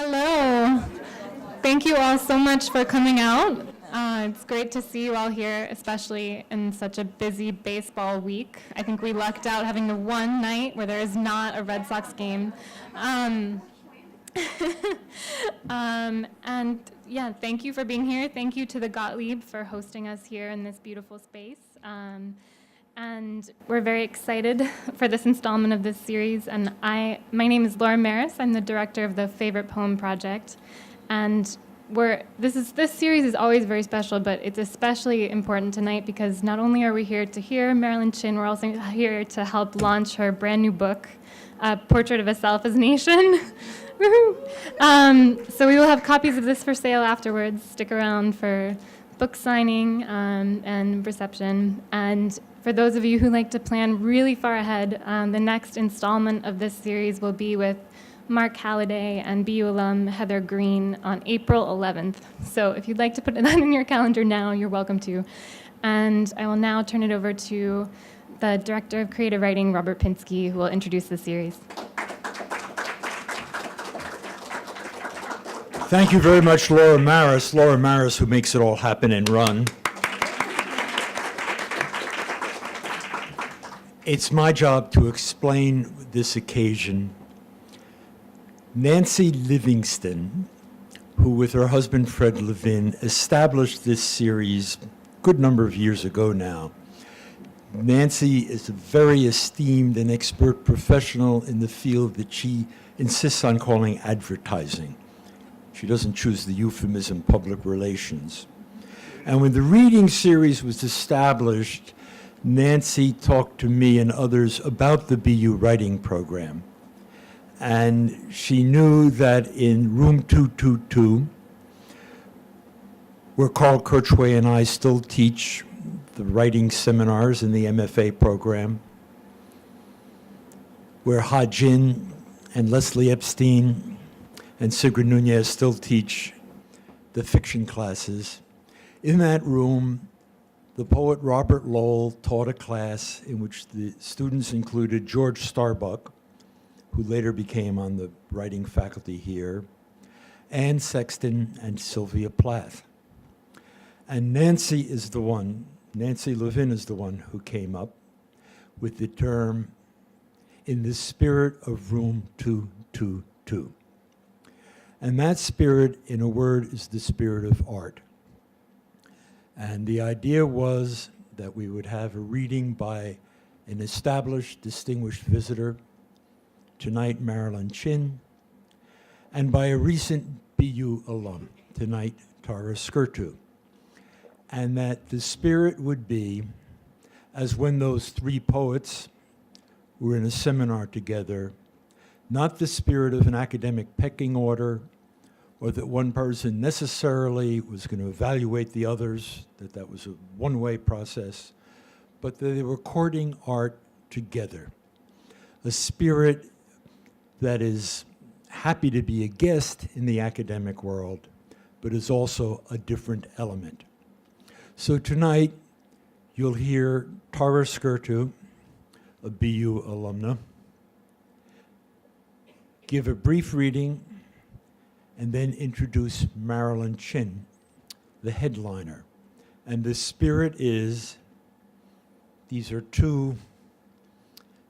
Hello. Thank you all so much for coming out. It's great to see you all here, especially in such a busy baseball week. I think we lucked out having the one night where there is not a Red Sox game. And yeah, thank you for being here. Thank you to the Gottlieb for hosting us here in this beautiful space. And we're very excited for this installment of this series. And my name is Laura Maris. I'm the director of the Favorite Poem Project. And this series is always very special, but it's especially important tonight because not only are we here to hear Marilyn Chin, we're also here to help launch her brand new book, Portrait of a Self as Nation. So we will have copies of this for sale afterwards. Stick around for book signing and reception. And for those of you who like to plan really far ahead, the next installment of this series will be with Mark Halliday and BU alum Heather Green on April 11th. So if you'd like to put that in your calendar now, you're welcome to. And I will now turn it over to the Director of Creative Writing, Robert Pinsky, who will introduce the series. Thank you very much, Laura Maris, who makes it all happen and run. It's my job to explain this occasion. Nancy Livingston, who with her husband Fred Levin established this series a good number of years ago now. Nancy is a very esteemed and expert professional in the field that she insists on calling advertising. She doesn't choose the euphemism public relations. And when the reading series was established, Nancy talked to me and others about the BU writing program. And she knew that in room 222, where Carl Kirchway and I still teach the writing seminars in the MFA program, where Ha Jin and Leslie Epstein and Sigrid Nunez still teach the fiction classes. In that room, the poet Robert Lowell taught a class in which the students included George Starbuck, who later became on the writing faculty here, Anne Sexton and Sylvia Plath. And Nancy Levin is the one who came up with the term, in the spirit of room 222. And that spirit, in a word, is the spirit of art. And the idea was that we would have a reading by an established, distinguished visitor, tonight Marilyn Chin, and by a recent BU alum, tonight Tara Skirtu. And that the spirit would be, as when those three poets were in a seminar together, not the spirit of an academic pecking order, or that one person necessarily was going to evaluate the others, that was a one-way process, but that they were courting art together. A spirit that is happy to be a guest in the academic world, but is also a different element. So tonight, you'll hear Tara Skirtu, a BU alumna, give a brief reading and then introduce Marilyn Chin, the headliner. And the spirit is, these are two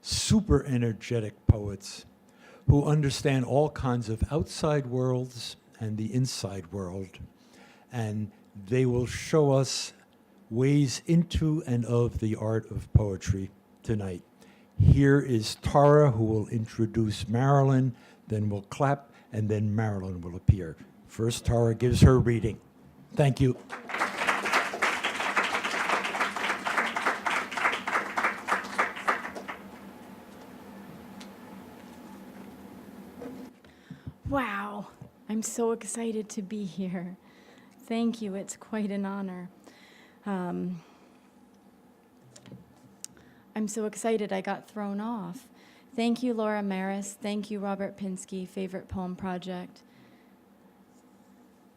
super energetic poets who understand all kinds of outside worlds and the inside world. And they will show us ways into and of the art of poetry tonight. Here is Tara, who will introduce Marilyn, then we'll clap, and then Marilyn will appear. First, Tara gives her reading. Thank you. Wow, I'm so excited to be here. Thank you, it's quite an honor. I'm so excited I got thrown off. Thank you, Laura Maris. Thank you, Robert Pinsky, Favorite Poem Project.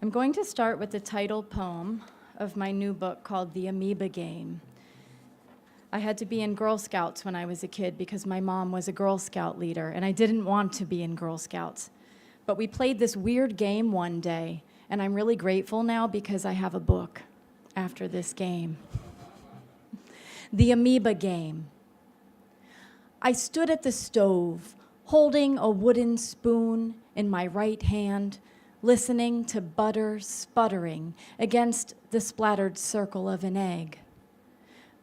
I'm going to start with the title poem of my new book called The Amoeba Game. I had to be in Girl Scouts when I was a kid because my mom was a Girl Scout leader, and I didn't want to be in Girl Scouts. But we played this weird game one day, and I'm really grateful now because I have a book after this game. The amoeba game. I stood at the stove, holding a wooden spoon in my right hand, listening to butter sputtering against the splattered circle of an egg.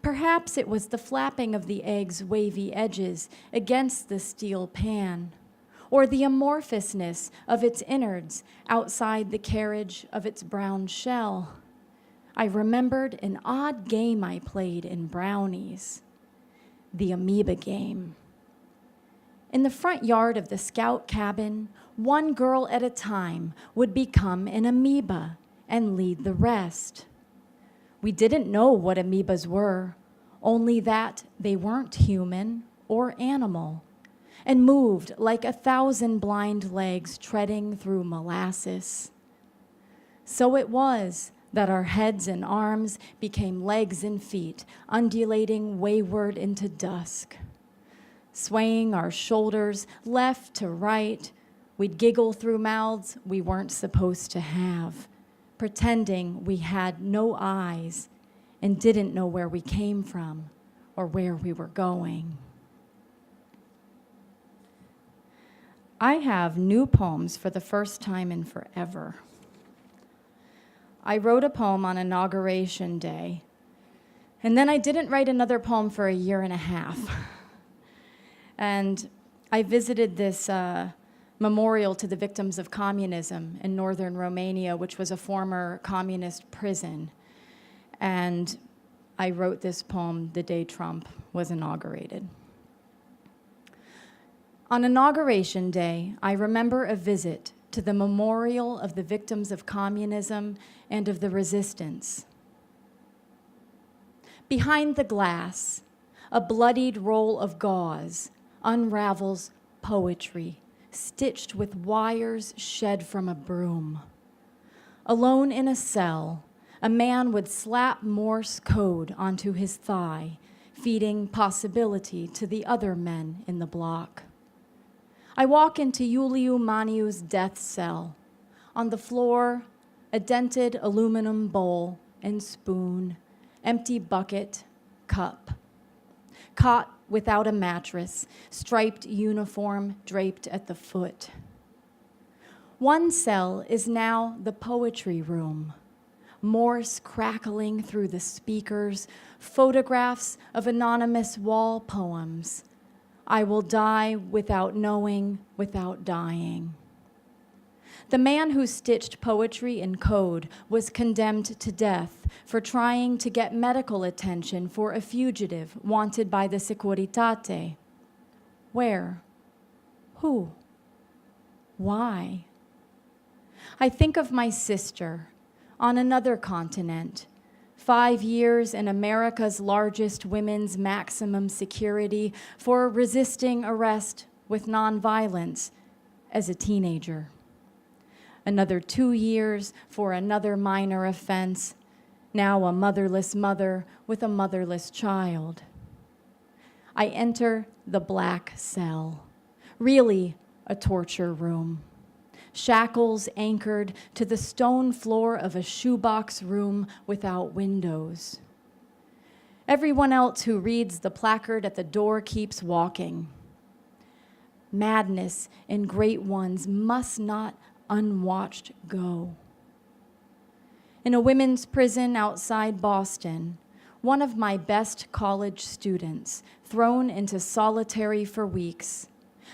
Perhaps it was the flapping of the egg's wavy edges against the steel pan, or the amorphousness of its innards outside the carriage of its brown shell. I remembered an odd game I played in Brownies, the amoeba game. In the front yard of the scout cabin, one girl at a time would become an amoeba and lead the rest. We didn't know what amoebas were, only that they weren't human or animal, and moved like 1,000 blind legs treading through molasses. So it was that our heads and arms became legs and feet, undulating wayward into dusk. Swaying our shoulders left to right, we'd giggle through mouths we weren't supposed to have, pretending we had no eyes and didn't know where we came from or where we were going. I have new poems for the first time in forever. I wrote a poem on Inauguration Day, and then I didn't write another poem for a year and a half. And I visited this memorial to the victims of communism in northern Romania, which was a former communist prison. And I wrote this poem the day Trump was inaugurated. On Inauguration Day, I remember a visit to the memorial of the victims of communism and of the resistance. Behind the glass, a bloodied roll of gauze unravels poetry, stitched with wires shed from a broom. Alone in a cell, a man would slap Morse code onto his thigh, feeding possibility to the other men in the block. I walk into Iuliu Maniu's death cell. On the floor, a dented aluminum bowl and spoon, empty bucket, cup. Cot without a mattress, striped uniform draped at the foot. One cell is now the poetry room. Morse crackling through the speakers, photographs of anonymous wall poems. I will die without knowing, without dying. The man who stitched poetry in code was condemned to death for trying to get medical attention for a fugitive wanted by the Securitate. Where? Who? Why? I think of my sister on another continent, 5 years in America's largest women's maximum security for resisting arrest with nonviolence as a teenager. Another 2 years for another minor offense, now a motherless mother with a motherless child. I enter the black cell, really a torture room. Shackles anchored to the stone floor of a shoebox room without windows. Everyone else who reads the placard at the door keeps walking. Madness in great ones must not unwatched go. In a women's prison outside Boston, one of my best college students, thrown into solitary for weeks,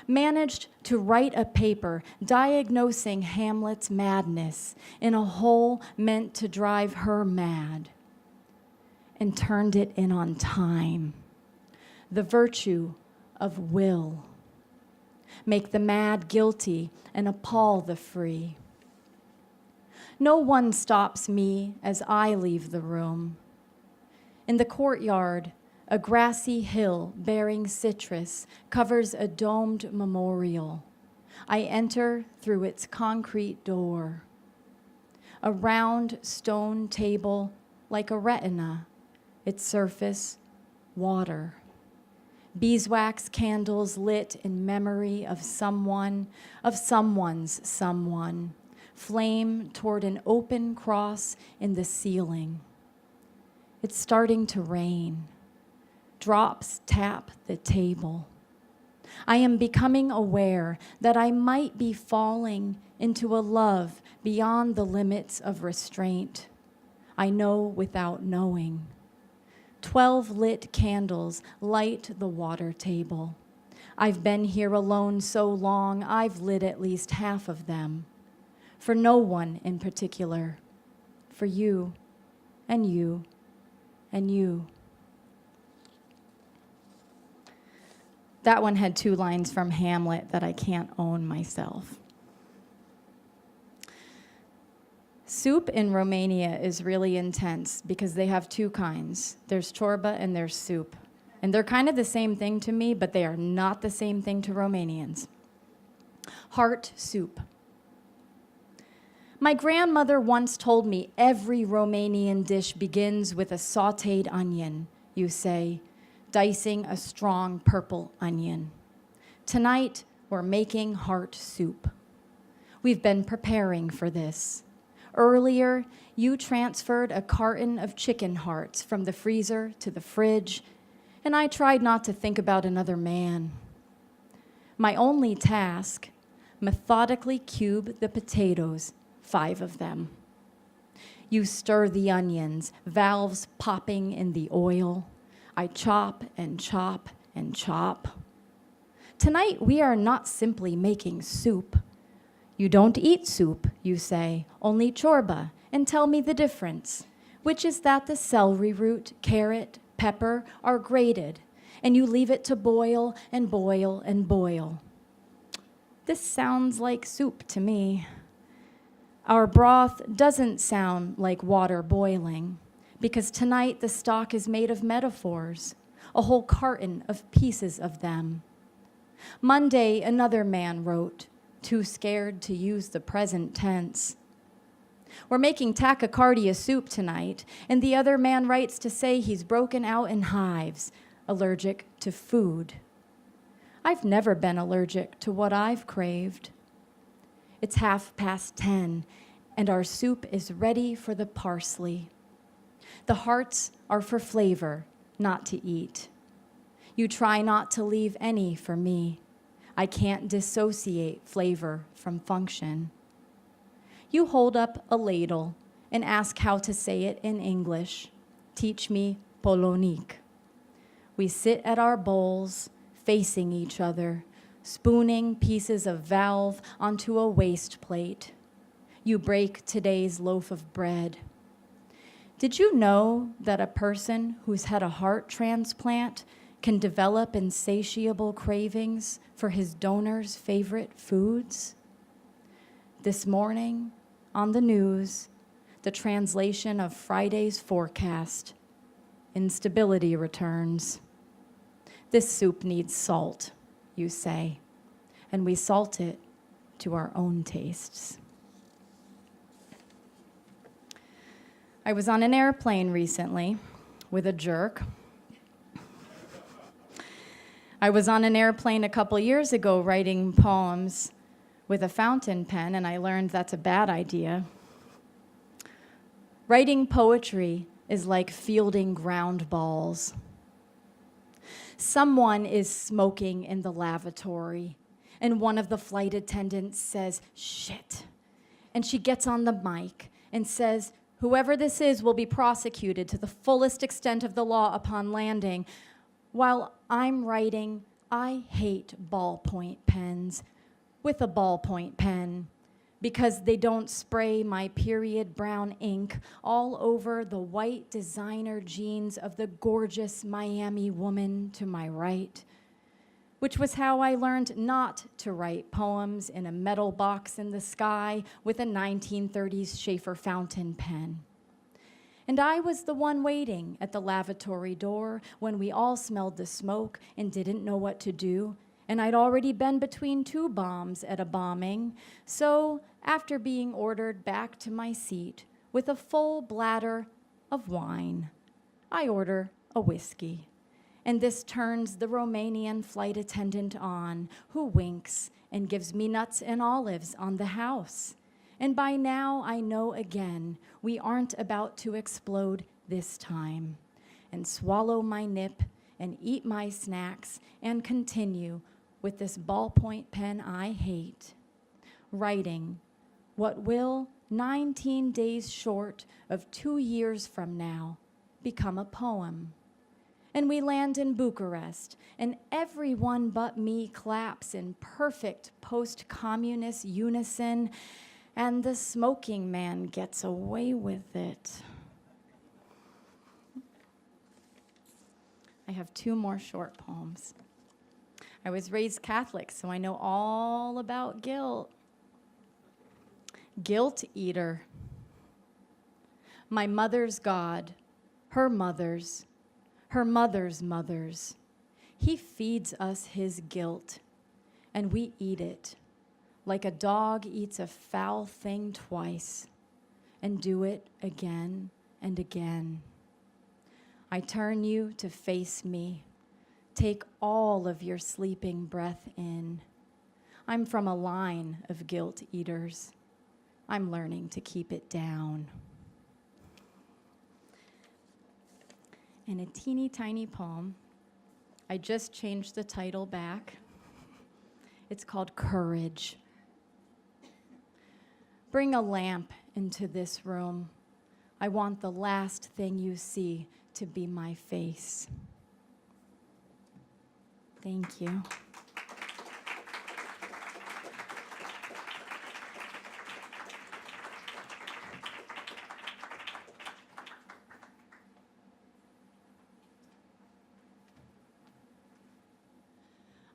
managed to write a paper diagnosing Hamlet's madness in a hole meant to drive her mad, and turned it in on time. The virtue of will. Make the mad guilty and appall the free. No one stops me as I leave the room. In the courtyard, a grassy hill bearing citrus covers a domed memorial. I enter through its concrete door. A round stone table like a retina, its surface water. beeswax candles lit in memory of someone, of someone's someone, flame toward an open cross in the ceiling. It's starting to rain. Drops tap the table. I am becoming aware that I might be falling into a love beyond the limits of restraint. I know without knowing. 12 lit candles light the water table. I've been here alone so long, I've lit at least half of them. For no one in particular. For you, and you, and you. That one had 2 lines from Hamlet that I can't own myself. Soup in Romania is really intense because they have 2 kinds. There's ciorba and there's soup. And they're kind of the same thing to me, but they are not the same thing to Romanians. Heart soup. My grandmother once told me every Romanian dish begins with a sautéed onion, you say, dicing a strong purple onion. Tonight, we're making heart soup. We've been preparing for this. Earlier, you transferred a carton of chicken hearts from the freezer to the fridge, and I tried not to think about another man. My only task, methodically cube the potatoes, 5 of them. You stir the onions, valves popping in the oil. I chop and chop and chop. Tonight, we are not simply making soup. You don't eat soup, you say, only ciorba, and tell me the difference, which is that the celery root, carrot, pepper are grated, and you leave it to boil and boil and boil. This sounds like soup to me. Our broth doesn't sound like water boiling, because tonight the stock is made of metaphors, a whole carton of pieces of them. Monday, another man wrote, too scared to use the present tense. We're making tachycardia soup tonight, and the other man writes to say he's broken out in hives, allergic to food. I've never been allergic to what I've craved. It's 10:30, and our soup is ready for the parsley. The hearts are for flavor, not to eat. You try not to leave any for me. I can't dissociate flavor from function. You hold up a ladle and ask how to say it in English. Teach me Polonique. We sit at our bowls, facing each other, spooning pieces of valve onto a waste plate. You break today's loaf of bread. Did you know that a person who's had a heart transplant can develop insatiable cravings for his donor's favorite foods? This morning, on the news, the translation of Friday's forecast, instability returns. This soup needs salt, you say, and we salt it to our own tastes. I was on an airplane recently with a jerk. I was on an airplane a couple years ago writing poems with a fountain pen, and I learned that's a bad idea. Writing poetry is like fielding ground balls. Someone is smoking in the lavatory, and one of the flight attendants says, "Shit." And she gets on the mic and says, "Whoever this is will be prosecuted to the fullest extent of the law upon landing." While I'm writing, I hate ballpoint pens with a ballpoint pen because they don't spray my period brown ink all over the white designer jeans of the gorgeous Miami woman to my right, which was how I learned not to write poems in a metal box in the sky with a 1930s Schaefer fountain pen. And I was the one waiting at the lavatory door when we all smelled the smoke and didn't know what to do. And I'd already been between 2 bombs at a bombing. So after being ordered back to my seat with a full bladder of wine, I order a whiskey And this turns the Romanian flight attendant on, who winks and gives me nuts and olives on the house. And by now I know again we aren't about to explode this time, and swallow my nip and eat my snacks and continue with this ballpoint pen I hate, writing what will, 19 days short of 2 years from now, become a poem. And we land in Bucharest, and everyone but me claps in perfect post-communist unison, and the smoking man gets away with it. I have 2 more short poems. I was raised Catholic, so I know all about guilt. Guilt eater. My mother's God, her mother's mothers. He feeds us his guilt, and we eat it, like a dog eats a foul thing twice, and do it again and again. I turn you to face me. Take all of your sleeping breath in. I'm from a line of guilt eaters. I'm learning to keep it down. And a teeny tiny poem. I just changed the title back. It's called Courage. Bring a lamp into this room. I want the last thing you see to be my face. Thank you.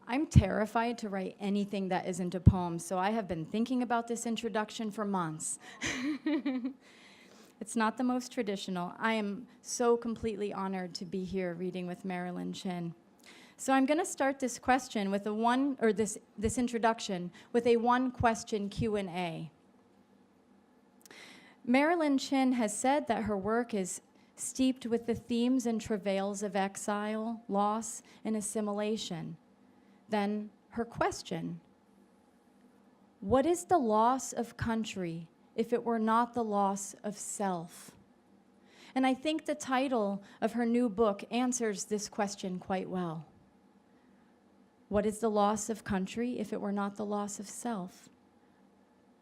I'm terrified to write anything that isn't a poem, so I have been thinking about this introduction for months. It's not the most traditional. I am so completely honored to be here reading with Marilyn Chin. So I'm going to start this question with this introduction with a one-question Q&A. Marilyn Chin has said that her work is steeped with the themes and travails of exile, loss, and assimilation. Then her question: what is the loss of country if it were not the loss of self? And I think the title of her new book answers this question quite well. What is the loss of country if it were not the loss of self?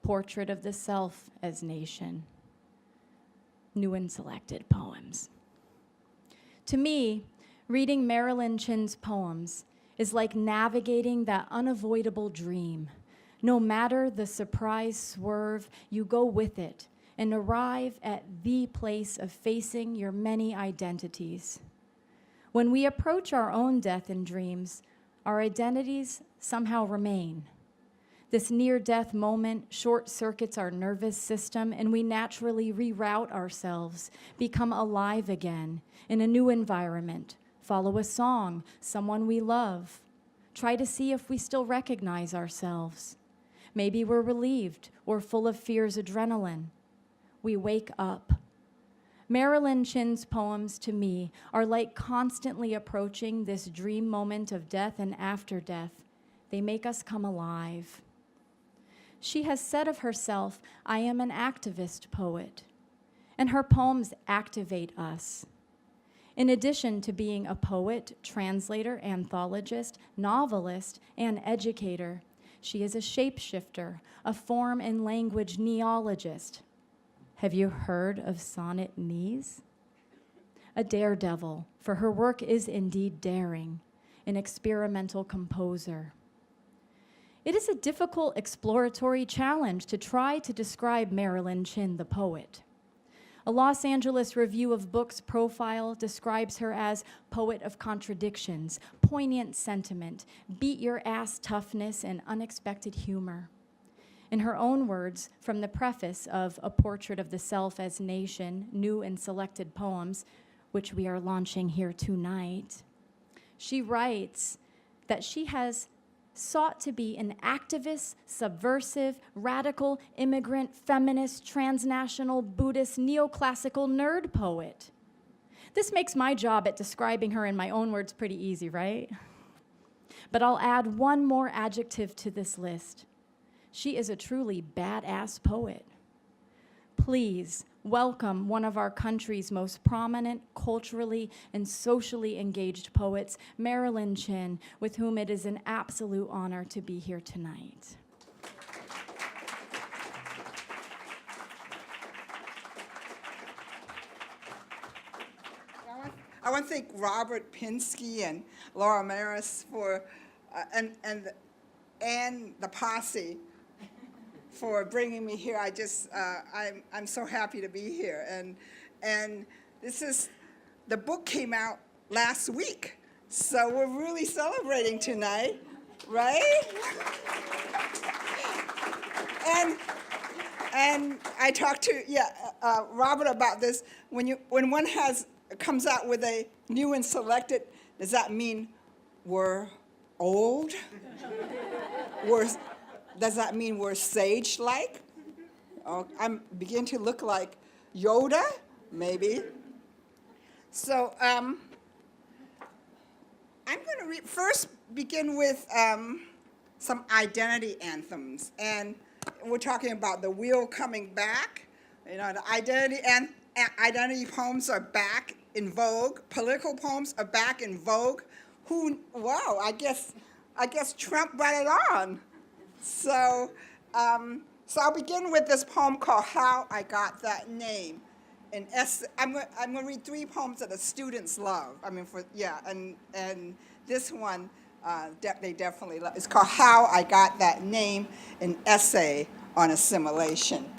Portrait of the Self as Nation. New and selected poems. To me, reading Marilyn Chin's poems is like navigating that unavoidable dream. No matter the surprise swerve, you go with it and arrive at the place of facing your many identities. When we approach our own death in dreams, our identities somehow remain. This near-death moment short-circuits our nervous system, and we naturally reroute ourselves, become alive again in a new environment, follow a song, someone we love, try to see if we still recognize ourselves. Maybe we're relieved or full of fear's adrenaline. We wake up. Marilyn Chin's poems, to me, are like constantly approaching this dream moment of death and after death. They make us come alive. She has said of herself, "I am an activist poet," and her poems activate us. In addition to being a poet, translator, anthologist, novelist, and educator, she is a shapeshifter, a form and language neologist. Have you heard of sonnet knees? A daredevil, for her work is indeed daring, an experimental composer. It is a difficult exploratory challenge to try to describe Marilyn Chin, the poet. A Los Angeles Review of Books profile describes her as poet of contradictions, poignant sentiment, beat-your-ass toughness, and unexpected humor. In her own words, from the preface of A Portrait of the Self as Nation, New and Selected Poems, which we are launching here tonight, she writes that she has sought to be an activist, subversive, radical, immigrant, feminist, transnational, Buddhist, neoclassical nerd poet. This makes my job at describing her in my own words pretty easy, right? But I'll add one more adjective to this list. She is a truly badass poet. Please welcome one of our country's most prominent, culturally and socially engaged poets, Marilyn Chin, with whom it is an absolute honor to be here tonight. I want to thank Robert Pinsky and Laura Maris for, and the posse for bringing me here. I'm so happy to be here. And the book came out last week, so we're really celebrating tonight, right? And I talked to Robert about this. When one comes out with a new and selected, does that mean we're old? Does that mean we're sage-like? Oh, I'm beginning to look like Yoda, maybe. So I'm going to first begin with some identity anthems. And we're talking about the wheel coming back. You know, the identity poems are back in vogue. Political poems are back in vogue. Wow, I guess Trump brought it on. So I'll begin with this poem called How I Got That Name. I'm going to read 3 poems that the students love. And this one they definitely love. It's called How I Got That Name, an essay on assimilation.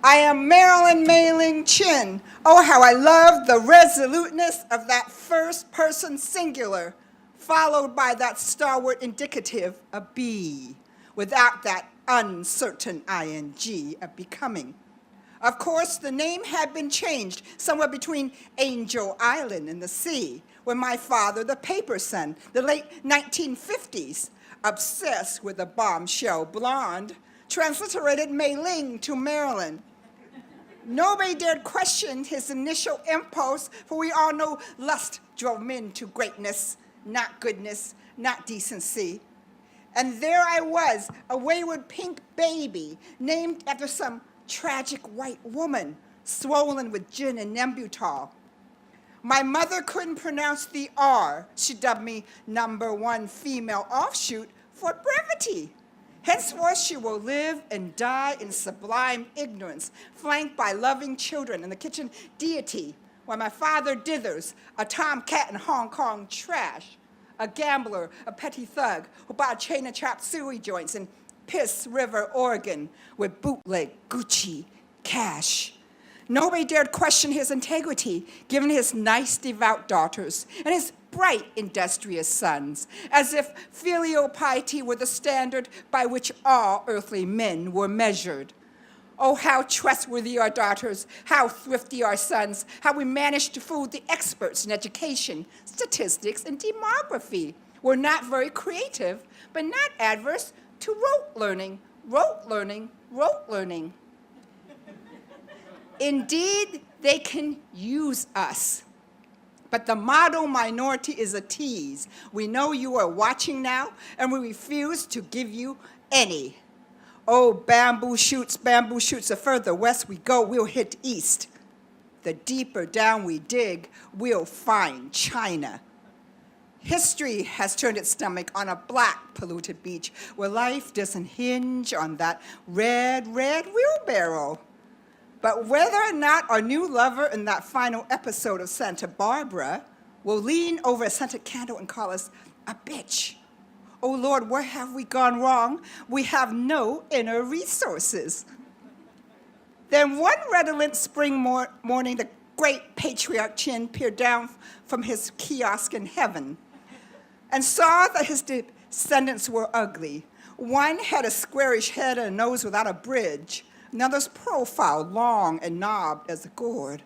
I am Marilyn Mei-Ling Chin. Oh, how I love the resoluteness of that first person singular, followed by that stalwart indicative, a be, without that uncertain ing of becoming. Of course, the name had been changed somewhere between Angel Island and the sea, when my father, the paper son, the late 1950s, obsessed with a bombshell blonde, transliterated Mei-Ling to Marilyn. Nobody dared question his initial impulse, for we all know lust drove men to greatness, not goodness, not decency. And there I was, a wayward pink baby, named after some tragic white woman, swollen with gin and Nembutal. My mother couldn't pronounce the R. She dubbed me #1 female offshoot for brevity. Henceforth, she will live and die in sublime ignorance, flanked by loving children and the kitchen deity, while my father dithers, a tomcat in Hong Kong trash, a gambler, a petty thug who bought a chain of chop suey joints in Piss River, Oregon, with bootleg Gucci cash. Nobody dared question his integrity, given his nice, devout daughters and his bright, industrious sons, as if filial piety were the standard by which all earthly men were measured. Oh, how trustworthy our daughters, how thrifty our sons, how we managed to fool the experts in education, statistics, and demography. We're not very creative, but not adverse to rote learning, rote learning, rote learning. Indeed, they can use us. But the model minority is a tease. We know you are watching now, and we refuse to give you any. Oh, bamboo shoots, the further west we go, we'll hit east. The deeper down we dig, we'll find China. History has turned its stomach on a black, polluted beach where life doesn't hinge on that red wheelbarrow. But whether or not our new lover in that final episode of Santa Barbara will lean over a scented candle and call us a bitch. Oh Lord, where have we gone wrong? We have no inner resources. Then one redolent spring morning, the great patriarch Chin peered down from his kiosk in heaven and saw that his descendants were ugly. One had a squarish head and a nose without a bridge. Another's profile long and knobbed as a gourd.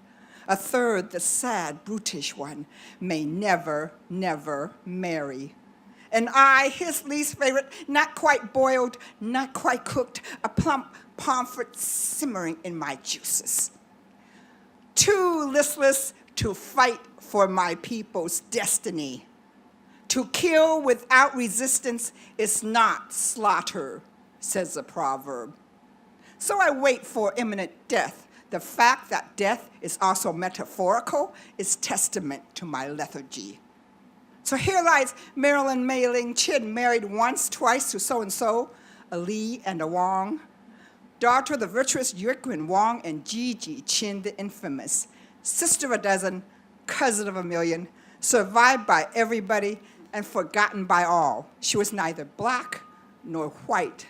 A third, the sad, brutish one, may never, never marry. And I, his least favorite, not quite boiled, not quite cooked, a plump pomfret simmering in my juices. Two listless, to fight for my people's destiny. To kill without resistance is not slaughter, says the proverb. So I wait for imminent death. The fact that death is also metaphorical is testament to my lethargy. So here lies Marilyn Mei-Ling Chin, married once, twice to so-and-so, a Lee and a Wong, daughter of the virtuous Yuan Wong and Gigi Chin, the infamous, sister of a dozen, cousin of a million, survived by everybody and forgotten by all. She was neither black nor white,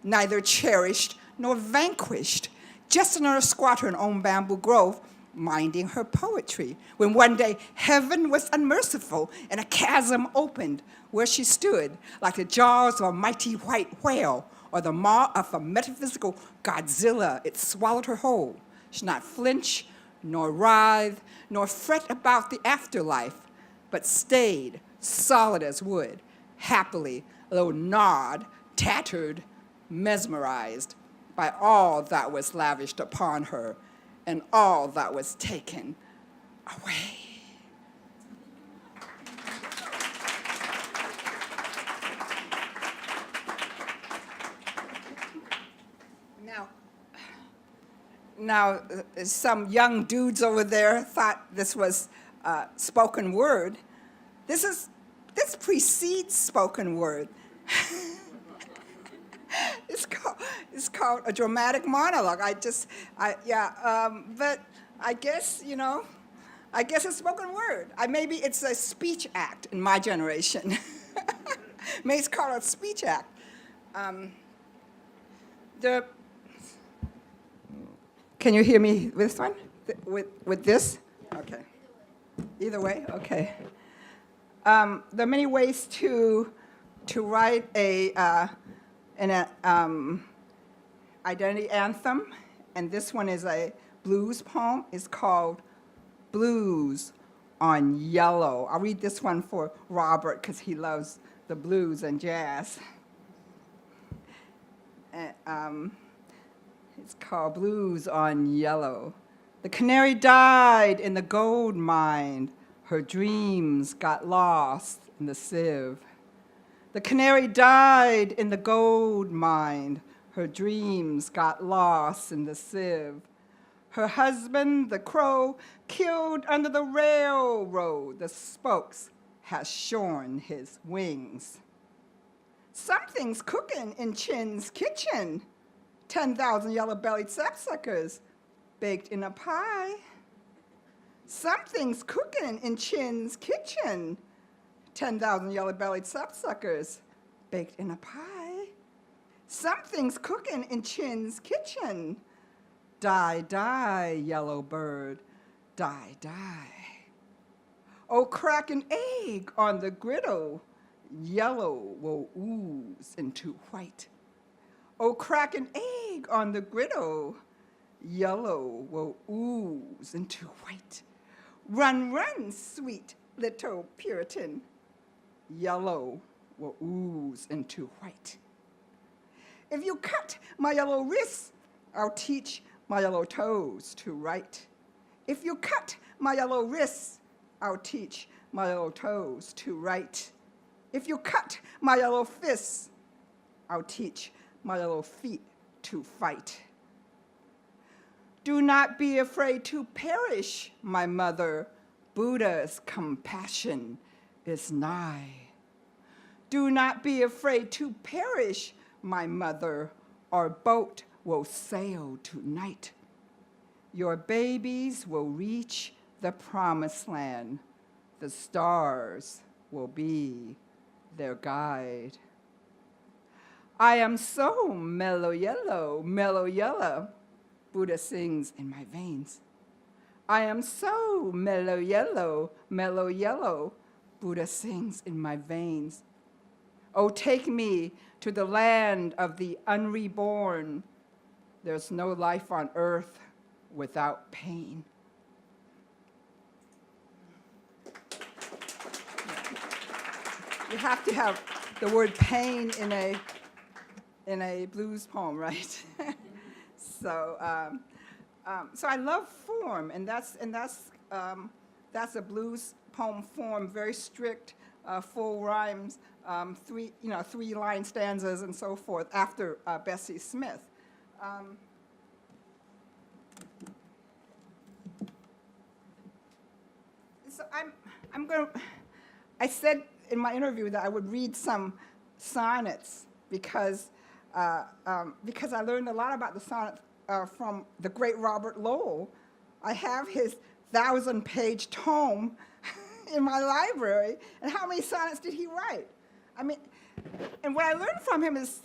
neither cherished nor vanquished, just another squatter in own Bamboo Grove, minding her poetry, when one day heaven was unmerciful and a chasm opened where she stood, like the jaws of a mighty white whale or the maw of a metaphysical Godzilla. It swallowed her whole. She did not flinch, nor writhe, nor fret about the afterlife, but stayed solid as wood, happily, though gnawed, tattered, mesmerized by all that was lavished upon her and all that was taken away. Now, some young dudes over there thought this was spoken word. This precedes spoken word. It's called a dramatic monologue. But I guess, I guess it's spoken word. Maybe it's a speech act in my generation. Maybe it's called a speech act. Can you hear me with this one? With this? Okay. Either way? Okay. There are many ways to write an identity anthem, and this one is a blues poem. It's called Blues on Yellow. I'll read this one for Robert because he loves the blues and jazz. It's called Blues on Yellow. The canary died in the gold mine. Her dreams got lost in the sieve. The canary died in the gold mine. Her dreams got lost in the sieve. Her husband, the crow, killed under the railroad. The spokes has shorn his wings. Something's cooking in Chin's kitchen. 10,000 yellow-bellied sapsuckers baked in a pie. Something's cooking in Chin's kitchen. 10,000 yellow-bellied sapsuckers baked in a pie. Something's cooking in Chin's kitchen. Die, die, yellow bird, die, die. Oh, crack an egg on the griddle. Yellow will ooze into white. Oh, crack an egg on the griddle. Yellow will ooze into white. Run, run, sweet little Puritan. Yellow will ooze into white. If you cut my yellow wrists, I'll teach my yellow toes to write. If you cut my yellow wrists, I'll teach my yellow toes to write. If you cut my yellow fists, I'll teach my yellow feet to fight. Do not be afraid to perish, my mother. Buddha's compassion is nigh. Do not be afraid to perish, my mother. Our boat will sail tonight. Your babies will reach the promised land. The stars will be their guide. I am so mellow yellow, Buddha sings in my veins. I am so mellow yellow, Buddha sings in my veins. Oh, take me to the land of the unreborn. There's no life on earth without pain. You have to have the word pain in a blues poem, right? So I love form, and that's that's a blues poem form, very strict, full rhymes, three-line stanzas and so forth after Bessie Smith. So I said in my interview that I would read some sonnets because I learned a lot about the sonnet from the great Robert Lowell. I have his 1,000-page tome in my library, and how many sonnets did he write? I mean, and what I learned from him is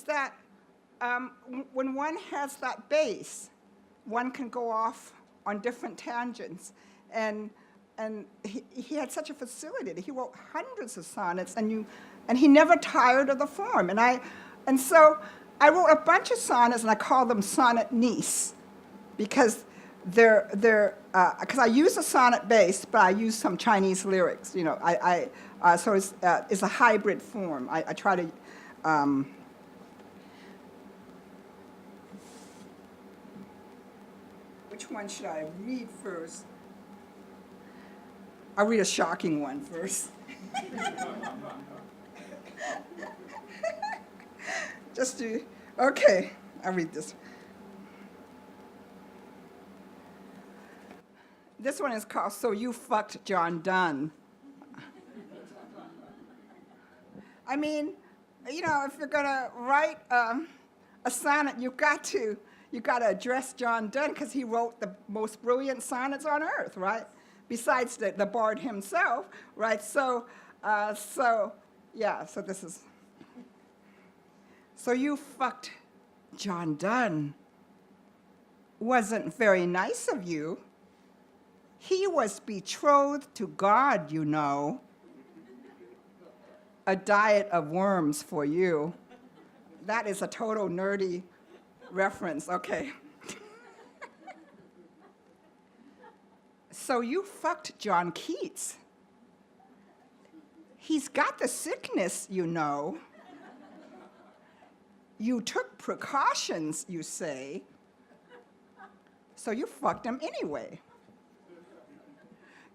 that when one has that base, one can go off on different tangents, and he had such a facility. He wrote hundreds of sonnets, and he never tired of the form. And so I wrote a bunch of sonnets, and I called them sonnet niece, because because I use a sonnet base, but I use some Chinese lyrics. So it's a hybrid form. I try to. Which one should I read first? I'll read a shocking one first. Okay, I'll read this. This one is called So You Fucked John Donne. I mean, if you're gonna write a sonnet, you've got to address John Donne, because he wrote the most brilliant sonnets on earth, right? Besides the bard himself, right? So this is. So you fucked John Donne. Wasn't very nice of you. He was betrothed to God, you know. A diet of worms for you. That is a total nerdy reference, okay. So you fucked John Keats. He's got the sickness, you know. You took precautions, you say. So you fucked him anyway.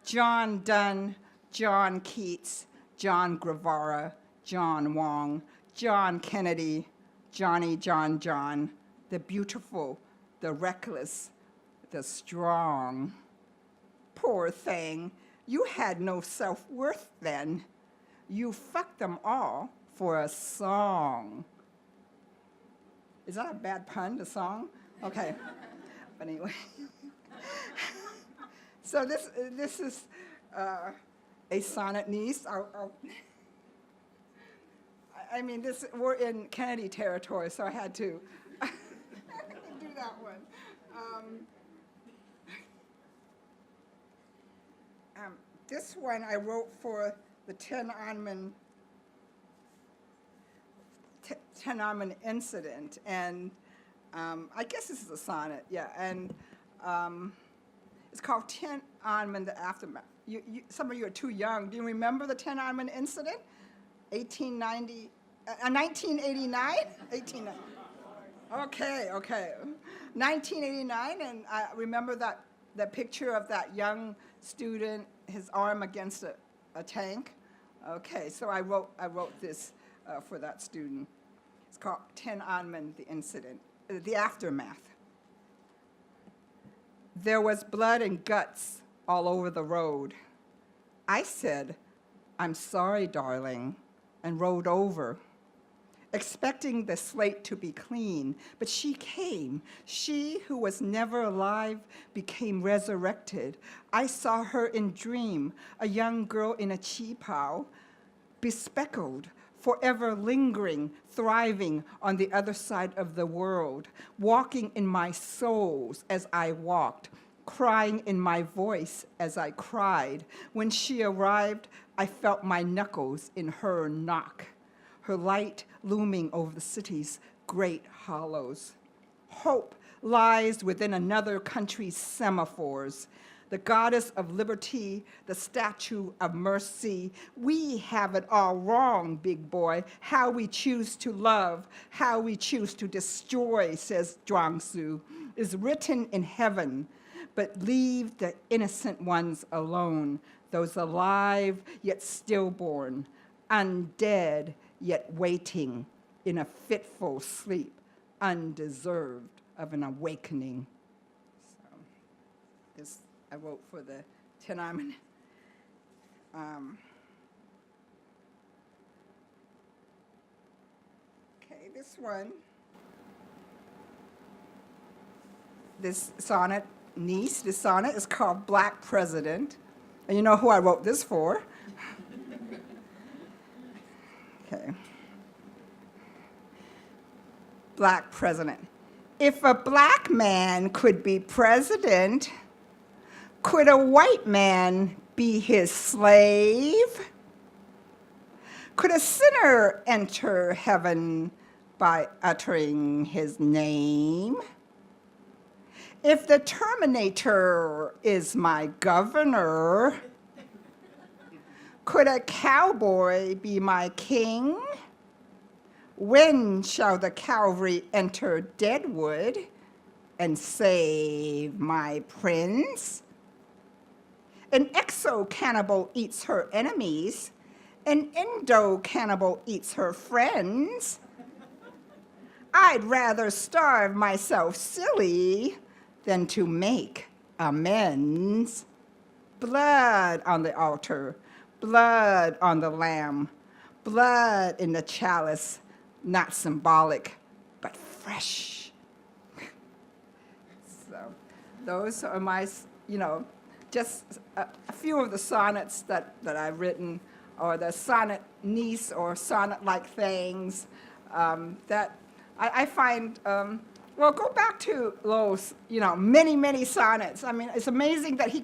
John Donne, John Keats, John Guevara, John Wong, John Kennedy, Johnny John, the beautiful, the reckless, the strong. Poor thing, you had no self-worth then. You fucked them all for a song. Is that a bad pun, the song? Okay, but anyway. So this is a sonnet niece. We're in Kennedy territory, so I had to do that one. This one I wrote for the Tiananmen incident, and I guess this is a sonnet, yeah, and it's called Tiananmen, the Aftermath. Some of you are too young. Do you remember the Tiananmen incident? 1989? 1890. Okay. 1989, and I remember that picture of that young student, his arm against a tank. Okay, so I wrote this for that student. It's called Tiananmen, the incident, the aftermath. There was blood and guts all over the road. I said, "I'm sorry, darling," and rode over, expecting the slate to be clean. But she came. She who was never alive became resurrected. I saw her in dream, a young girl in a qipao, bespeckled, forever lingering, thriving on the other side of the world, walking in my soles as I walked, crying in my voice as I cried. When she arrived, I felt my knuckles in her knock, her light looming over the city's great hollows. Hope lies within another country's semaphores. The goddess of liberty, the statue of mercy. We have it all wrong, big boy. How we choose to love, how we choose to destroy, says Zhuangzi, is written in heaven. but leave the innocent ones alone, those alive yet stillborn, undead yet waiting in a fitful sleep, undeserved of an awakening. So this I wrote for the Tiananmen. Okay, this one. This sonnet, niece, this sonnet is called Black President. And you know who I wrote this for. Okay. Black President. If a black man could be president, could a white man be his slave? Could a sinner enter heaven by uttering his name? If the Terminator is my governor, could a cowboy be my king? When shall the cavalry enter Deadwood and save my prince? An exo-cannibal eats her enemies. An endo-cannibal eats her friends. I'd rather starve myself silly than to make amends. Blood on the altar, blood on the lamb, blood in the chalice, not symbolic, but fresh. So those are my, just a few of the sonnets that I've written, or the sonnet niece or sonnet-like things that I find, well, go back to Lowell's, many, many sonnets. I mean, it's amazing that he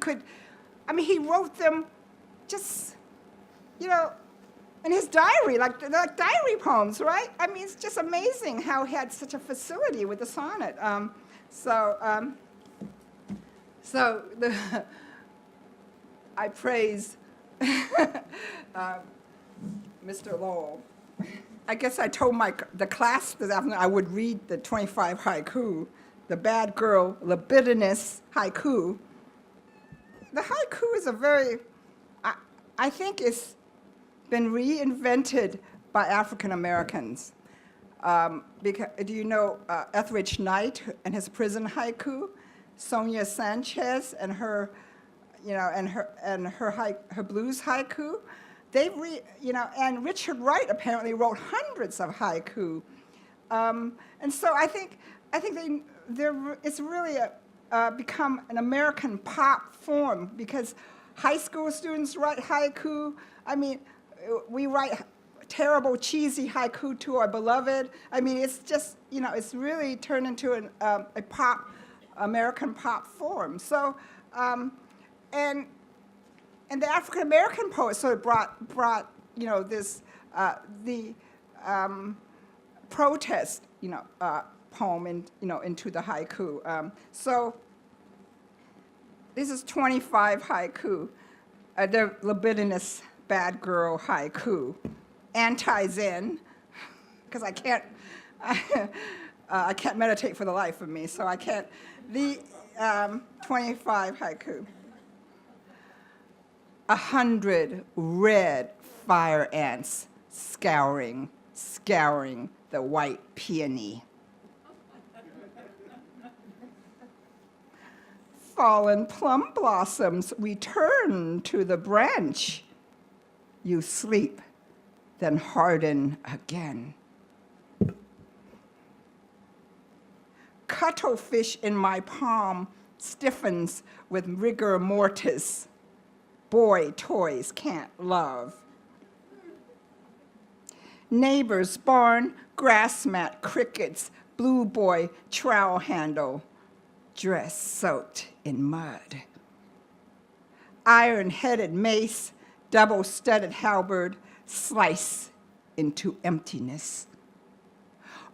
wrote them just, in his diary, like diary poems, right? I mean, it's just amazing how he had such a facility with the sonnet. I praise Mr. Lowell. I guess I told the class this afternoon I would read the 25 haiku, the bad girl libidinous haiku. The haiku is I think it's been reinvented by African Americans. Because, do you know Etheridge Knight and his prison haiku? Sonia Sanchez and her, her blues haiku. And Richard Wright apparently wrote hundreds of haiku. And so I think it's really become an American pop form because high school students write haiku. I mean, we write terrible, cheesy haiku to our beloved. I mean, it's just, it's really turned into a pop, American pop form. So, and the African American poets sort of brought this the protest poem into the haiku. So this is 25 haiku, the libidinous bad girl haiku, anti-Zen, because I can't meditate for the life of me, so I can't. The 25 haiku. 100 red fire ants scouring the white peony. Fallen plum blossoms return to the branch. You sleep, then harden again. Cuttlefish in my palm stiffens with rigor mortis. Boy toys can't love. Neighbor's barn, grass mat, crickets, blue boy, trowel handle, dress soaked in mud. Iron-headed mace, double-studded halberd, slice into emptiness.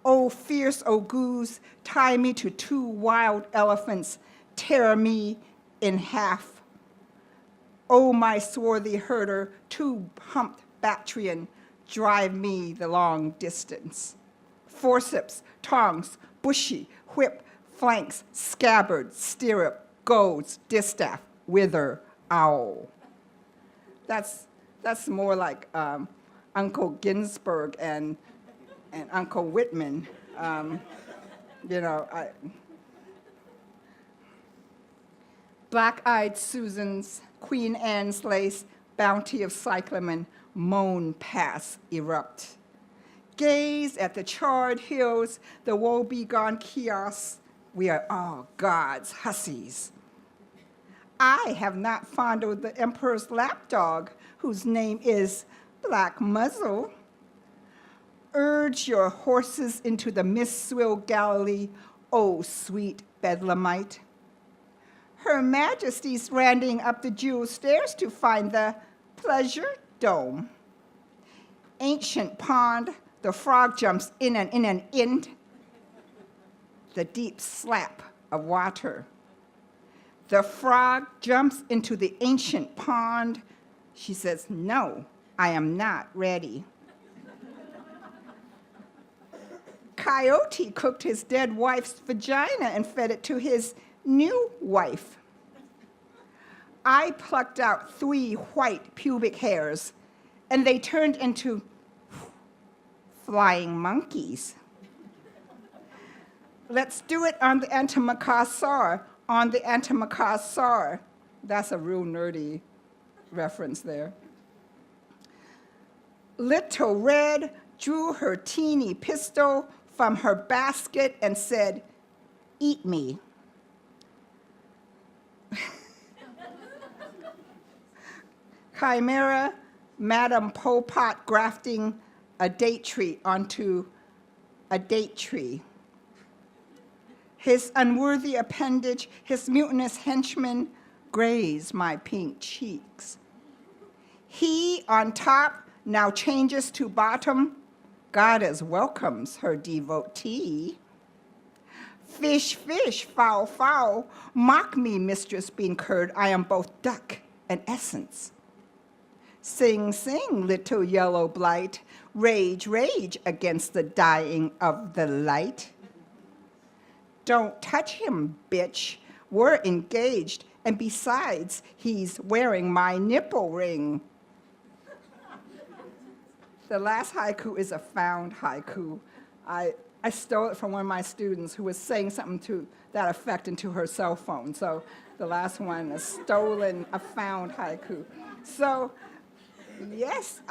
Oh, fierce ogoos, tie me to 2 wild elephants, tear me in half. Oh, my swarthy herder, 2-humped Bactrian, drive me the long distance. Forceps, tongs, bushy, whip, flanks, scabbard, stirrup, goes, distaff, wither, owl. That's more like Uncle Ginsberg and Uncle Whitman. Black-eyed Susan's, Queen Anne's lace, bounty of cyclamen, moan pass erupt. Gaze at the charred hills, the woe-begone kiosks. We are all God's hussies. I have not fondled the emperor's lapdog, whose name is Black Muzzle. Urge your horses into the mist-swill Galilee, O sweet Bedlamite. Her Majesty's randing up the jewel stairs to find the pleasure dome. Ancient pond, the frog jumps in and in and in. The deep slap of water. The frog jumps into the ancient pond. She says, no, I am not ready. Coyote cooked his dead wife's vagina and fed it to his new wife. I plucked out 3 white pubic hairs, and they turned into flying monkeys. Let's do it on the antimacassar, on the antimacassar. That's a real nerdy reference there. Little Red drew her teeny pistol from her basket and said, eat me. Chimera, Madame Pol Pot grafting a date tree onto a date tree. His unworthy appendage, his mutinous henchman, graze my pink cheeks. He on top now changes to bottom. Goddess welcomes her devotee. Fish, fish, fowl, fowl, mock me, Mistress Bean Curd, I am both duck and essence. Sing, sing, little yellow blight, rage, rage against the dying of the light. Don't touch him, bitch, we're engaged, and besides, he's wearing my nipple ring. The last haiku is a found haiku. I stole it from one of my students who was saying something to that effect into her cell phone. So the last one, a found haiku. So yes,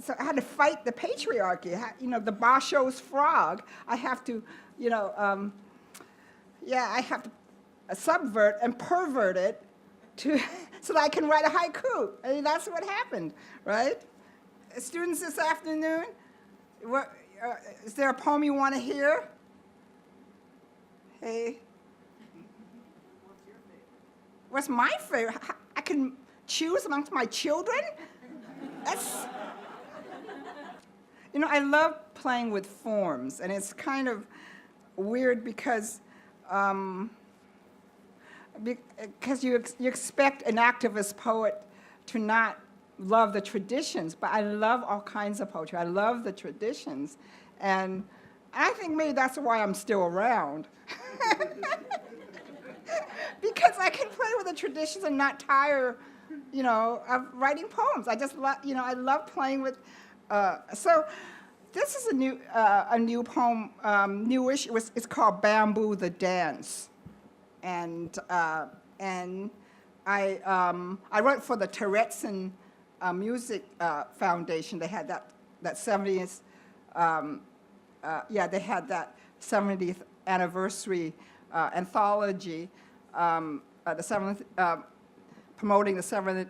so I had to fight the patriarchy. The Basho's frog. I have to, I have to subvert and pervert it so that I can write a haiku. I mean, that's what happened, right? Students this afternoon, is there a poem you want to hear? Hey. What's my favorite? I can choose amongst my children? That's... I love playing with forms, and it's kind of weird because you expect an activist poet to not love the traditions, but I love all kinds of poetry. I love the traditions, and I think maybe that's why I'm still around. Because I can play with the traditions and not tire, of writing poems. I just love, I love playing with. So this is a new poem, newish. It's called Bamboo the Dance, and I wrote for the Tourette's Music Foundation. They had that 70th. They had that 70th anniversary anthology. The 7th. Promoting the 70th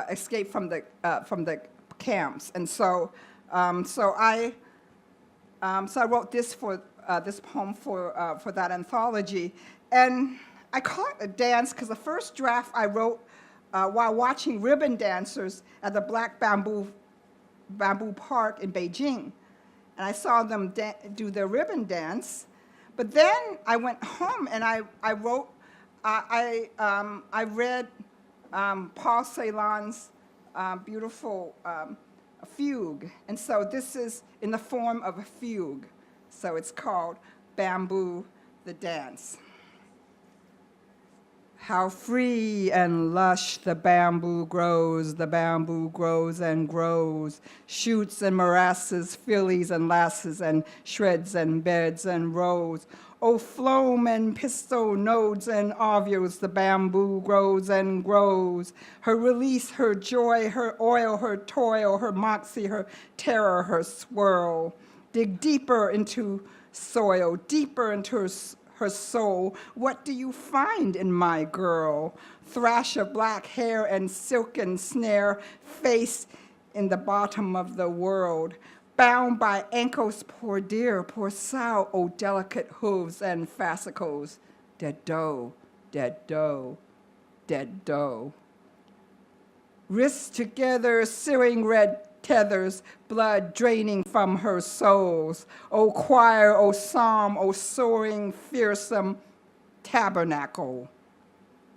escape from the camps, and so I wrote this poem for that anthology, and I call it a dance because the first draft I wrote while watching ribbon dancers at the Black Bamboo Park in Beijing. And I saw them do their ribbon dance, but then I went home and I wrote. I read Paul Celan's beautiful fugue. And so this is in the form of a fugue. So it's called Bamboo, the Dance. How free and lush the bamboo grows and grows, shoots and morasses, fillies and lasses, and shreds and beds and rows. Oh, phloem and pistil nodes and ovules, the bamboo grows and grows. Her release, her joy, her oil, her toil, her moxie, her terror, her swirl. Dig deeper into soil, deeper into her soul. What do you find in my girl? Thrash of black hair and silken snare, face in the bottom of the world. Bound by ankles, poor dear, poor sow, oh delicate hooves and fascicles. Dead doe, dead doe, dead doe. Wrists together, searing red tethers, blood draining from her soles. O choir, O psalm, O soaring, fearsome tabernacle.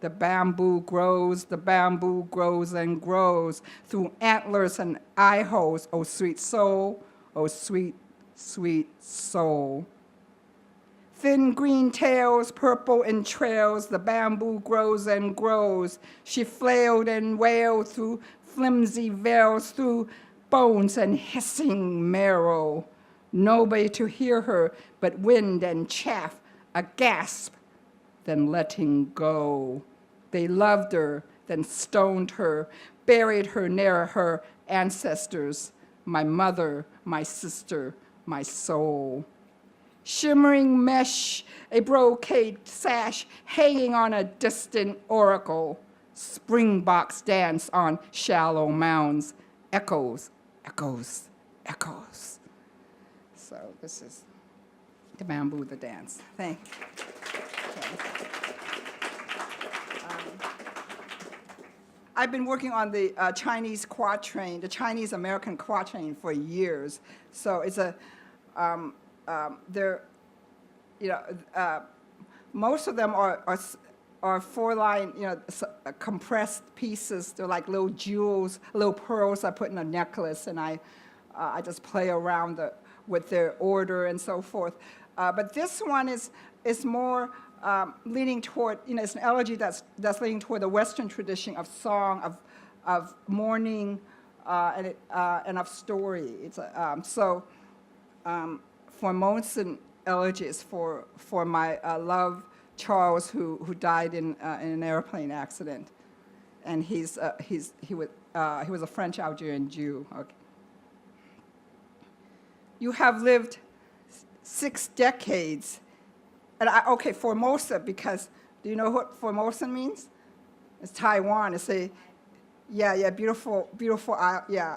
The bamboo grows and grows through antlers and eye holes, O sweet soul, O sweet, sweet soul. Thin green tails, purple entrails, the bamboo grows and grows. She flailed and wailed through flimsy veils, through bones and hissing marrow. Nobody to hear her but wind and chaff, a gasp, then letting go. They loved her, then stoned her, buried her near her ancestors, my mother, my sister, my soul. Shimmering mesh, a brocade sash hanging on a distant oracle. Springboks dance on shallow mounds, echoes, echoes, echoes. So this is the bamboo, the dance. Thank you. I've been working on the Chinese quatrain, the Chinese American quatrain for years. So it's a, they're, you know, most of them are four-line, you know, compressed pieces. They're like little jewels, little pearls I put in a necklace, and I just play around with their order and so forth. But this one is more leaning toward, you know, it's an elegy that's leaning toward the Western tradition of song, of mourning, and of story. It's Formosan elegies for my love Charles, who died in an airplane accident, and he was a French Algerian Jew. Okay. You have lived 6 decades. And Formosa, because do you know what Formosa means? It's Taiwan. It's beautiful, yeah.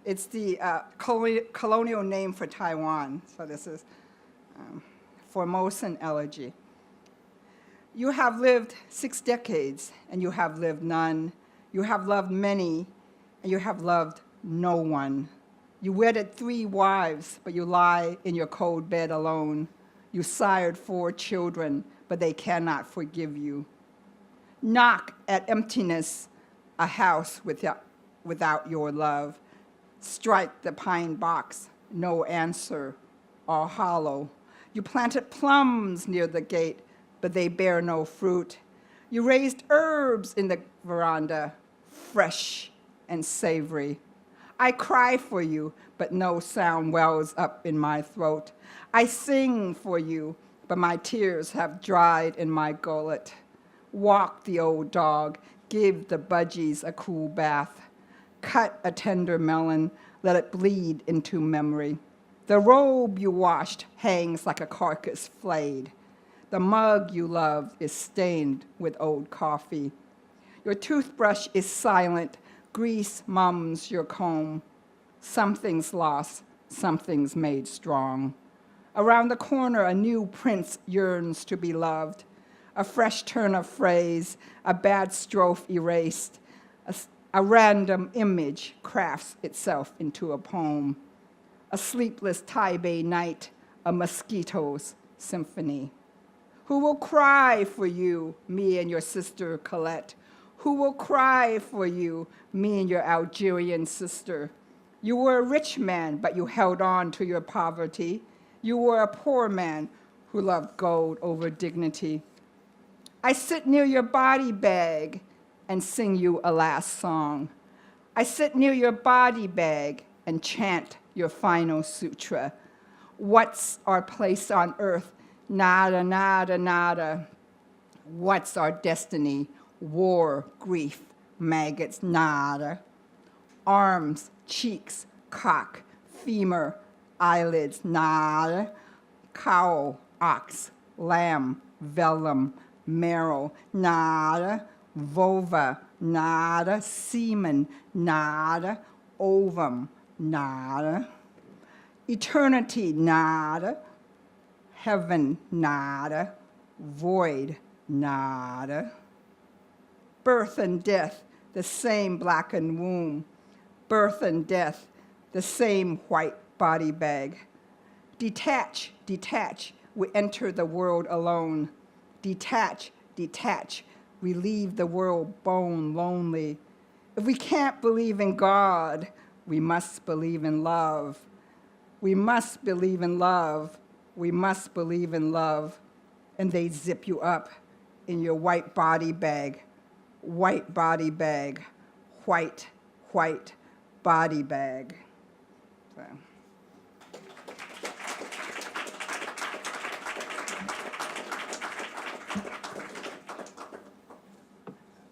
It's the colonial name for Taiwan. So this is Formosan elegy. You have lived 6 decades, and you have lived none. You have loved many, and you have loved no one. You wedded 3 wives, but you lie in your cold bed alone. You sired 4 children, but they cannot forgive you. Knock at emptiness, a house without your love. Strike the pine box, no answer, all hollow. You planted plums near the gate, but they bear no fruit. You raised herbs in the veranda, fresh and savory. I cry for you, but no sound wells up in my throat. I sing for you, but my tears have dried in my gullet. Walk the old dog, give the budgies a cool bath. Cut a tender melon, let it bleed into memory. The robe you washed hangs like a carcass flayed. The mug you loved is stained with old coffee. Your toothbrush is silent, grease mums your comb. Something's lost, something's made strong. Around the corner, a new prince yearns to be loved. A fresh turn of phrase, a bad strophe erased. A random image crafts itself into a poem. A sleepless Taipei night, a mosquito's symphony. Who will cry for you, me and your sister Colette? Who will cry for you, me and your Algerian sister? You were a rich man, but you held on to your poverty. You were a poor man who loved gold over dignity. I sit near your body bag and sing you a last song. I sit near your body bag and chant your final sutra. What's our place on earth? Nada, nada, nada. What's our destiny? War, grief, maggots, nada. Arms, cheeks, cock, femur, eyelids, nada. Cow, ox, lamb, vellum, marrow, nada. Vulva, nada. Semen, nada. Ovum, nada. Eternity, nada. Heaven, nada. Void, nada. Birth and death, the same blackened womb. Birth and death, the same white body bag. Detach, detach, we enter the world alone. Detach, detach, we leave the world bone lonely. If we can't believe in God, we must believe in love. We must believe in love. We must believe in love. And they zip you up in your white body bag. White body bag. White, white body bag. So.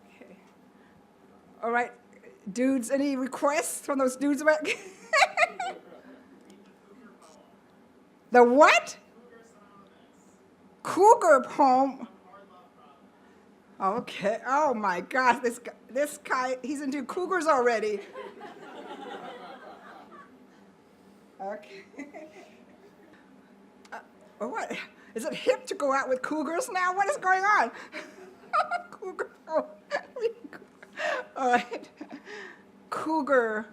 Okay. All right, dudes, any requests from those dudes back? The what? Cougar poem. Okay. Oh my gosh, this guy, he's into cougars already. Okay. What? Is it hip to go out with cougars now? What is going on? Cougar poem. All right. Cougar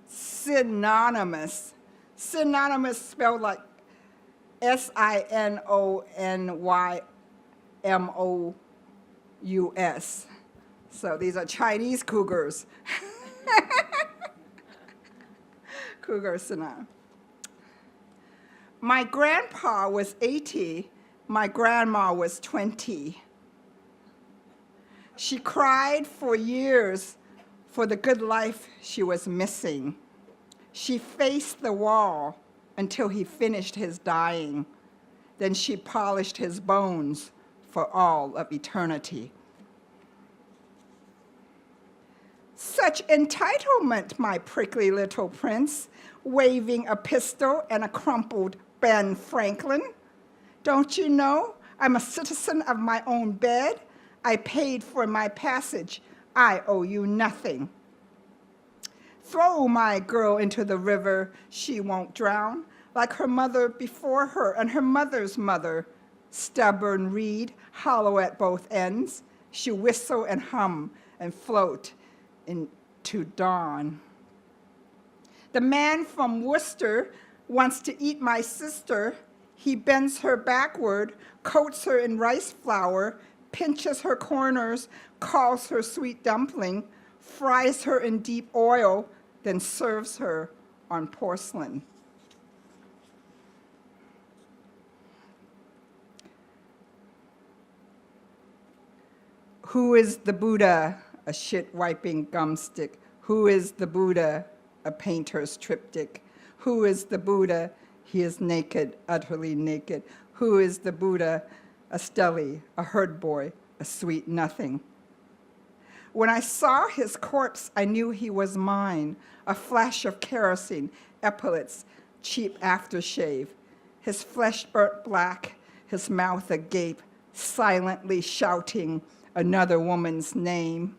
synonymous. Synonymous spelled like Sinonymous. So these are Chinese cougars. Cougar synonym. My grandpa was 80. My grandma was 20. She cried for years for the good life she was missing. She faced the wall until he finished his dying. Then she polished his bones for all of eternity. Such entitlement, my prickly little prince, waving a pistol and a crumpled Ben Franklin. Don't you know I'm a citizen of my own bed? I paid for my passage. I owe you nothing. Throw my girl into the river, she won't drown, like her mother before her and her mother's mother. Stubborn reed, hollow at both ends, she whistle and hum and float into dawn. The man from Worcester wants to eat my sister. He bends her backward, coats her in rice flour, pinches her corners, calls her sweet dumpling, fries her in deep oil, then serves her on porcelain. Who is the Buddha? A shit-wiping gumstick. Who is the Buddha? A painter's triptych. Who is the Buddha? He is naked, utterly naked. Who is the Buddha? A stele, a herd boy, a sweet nothing. When I saw his corpse, I knew he was mine. A flash of kerosene, epaulets, cheap aftershave. His flesh burnt black, his mouth agape, silently shouting another woman's name.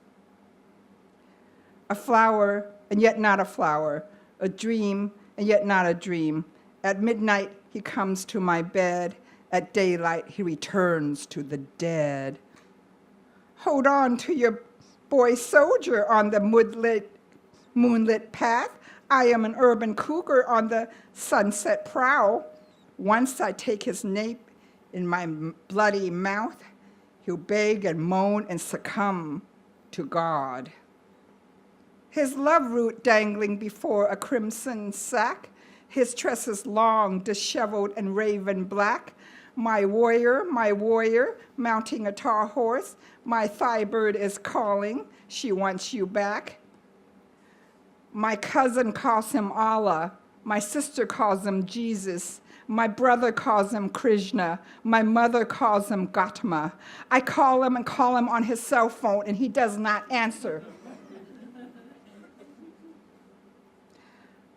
A flower, and yet not a flower. A dream, and yet not a dream. At midnight, he comes to my bed. At daylight, he returns to the dead. Hold on to your boy soldier on the moonlit path. I am an urban cougar on the sunset prowl. Once I take his nape in my bloody mouth, he'll beg and moan and succumb to God. his love root dangling before a crimson sack, his tresses long, disheveled and raven black. My warrior, mounting a tall horse, my thigh bird is calling, she wants you back. My cousin calls him Allah, my sister calls him Jesus, my brother calls him Krishna, my mother calls him Gautama. I call him on his cell phone and he does not answer.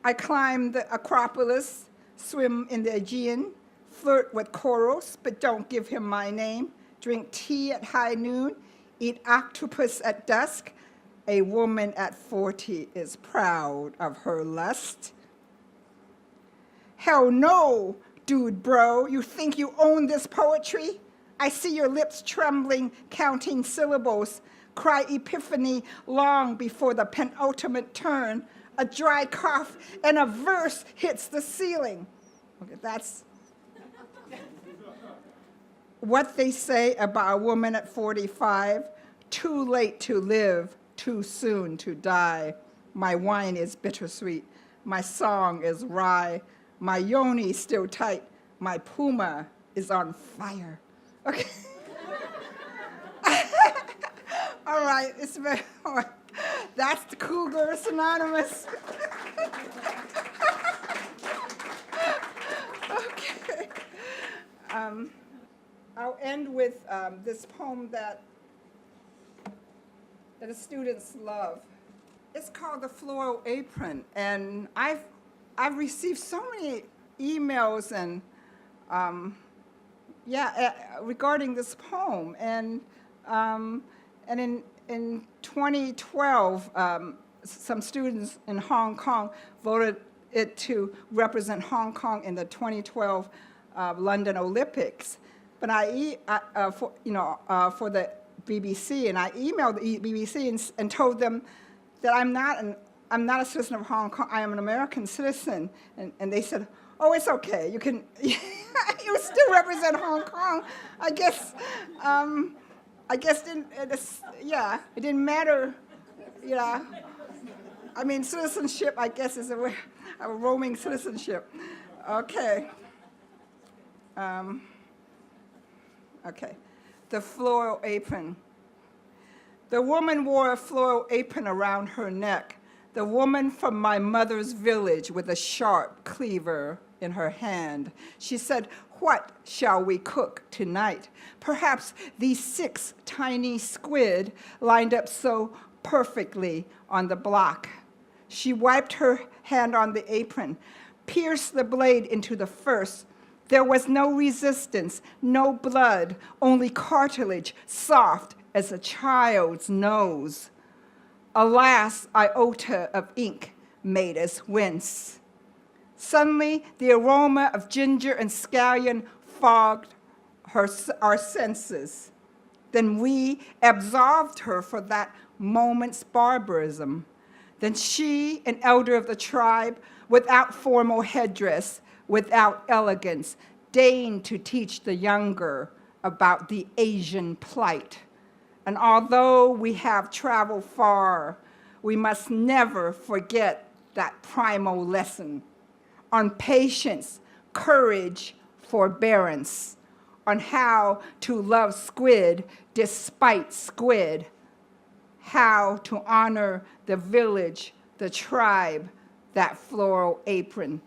I climb the Acropolis, swim in the Aegean, flirt with corals, but don't give him my name, drink tea at high noon, eat octopus at dusk. A woman at 40 is proud of her lust. Hell no, dude bro, you think you own this poetry? I see your lips trembling, counting syllables, cry epiphany long before the penultimate turn. A dry cough and a verse hits the ceiling. Okay, that's what they say about a woman at 45, too late to live, too soon to die. My wine is bittersweet, my song is rye, my yoni still tight, my puma is on fire. Okay. All right, it's very hard. That's the Cougars Anonymous. Okay. I'll end with this poem that the students love. It's called The Floral Apron, and I've received so many emails and regarding this poem, and in 2012, some students in Hong Kong voted it to represent Hong Kong in the 2012 London Olympics. But for the BBC, and I emailed the BBC and told them that I'm not a citizen of Hong Kong. I am an American citizen, and they said, "Oh, it's okay. You can, you still represent Hong Kong." I guess it didn't matter. Yeah, I mean, citizenship, I guess, is a roaming citizenship. Okay. Okay. The floral apron. The woman wore a floral apron around her neck. The woman from my mother's village with a sharp cleaver in her hand. She said, "What shall we cook tonight?" Perhaps these 6 tiny squid lined up so perfectly on the block. She wiped her hand on the apron, pierced the blade into the first. There was no resistance, no blood, only cartilage, soft as a child's nose. A last iota of ink made us wince. Suddenly, the aroma of ginger and scallion fogged our senses. Then we absolved her for that moment's barbarism. Then she, an elder of the tribe, without formal headdress, without elegance, deigned to teach the younger about the Asian plight. And although we have traveled far, we must never forget that primal lesson on patience, courage, forbearance, on how to love squid despite squid, how to honor the village, the tribe, that floral apron.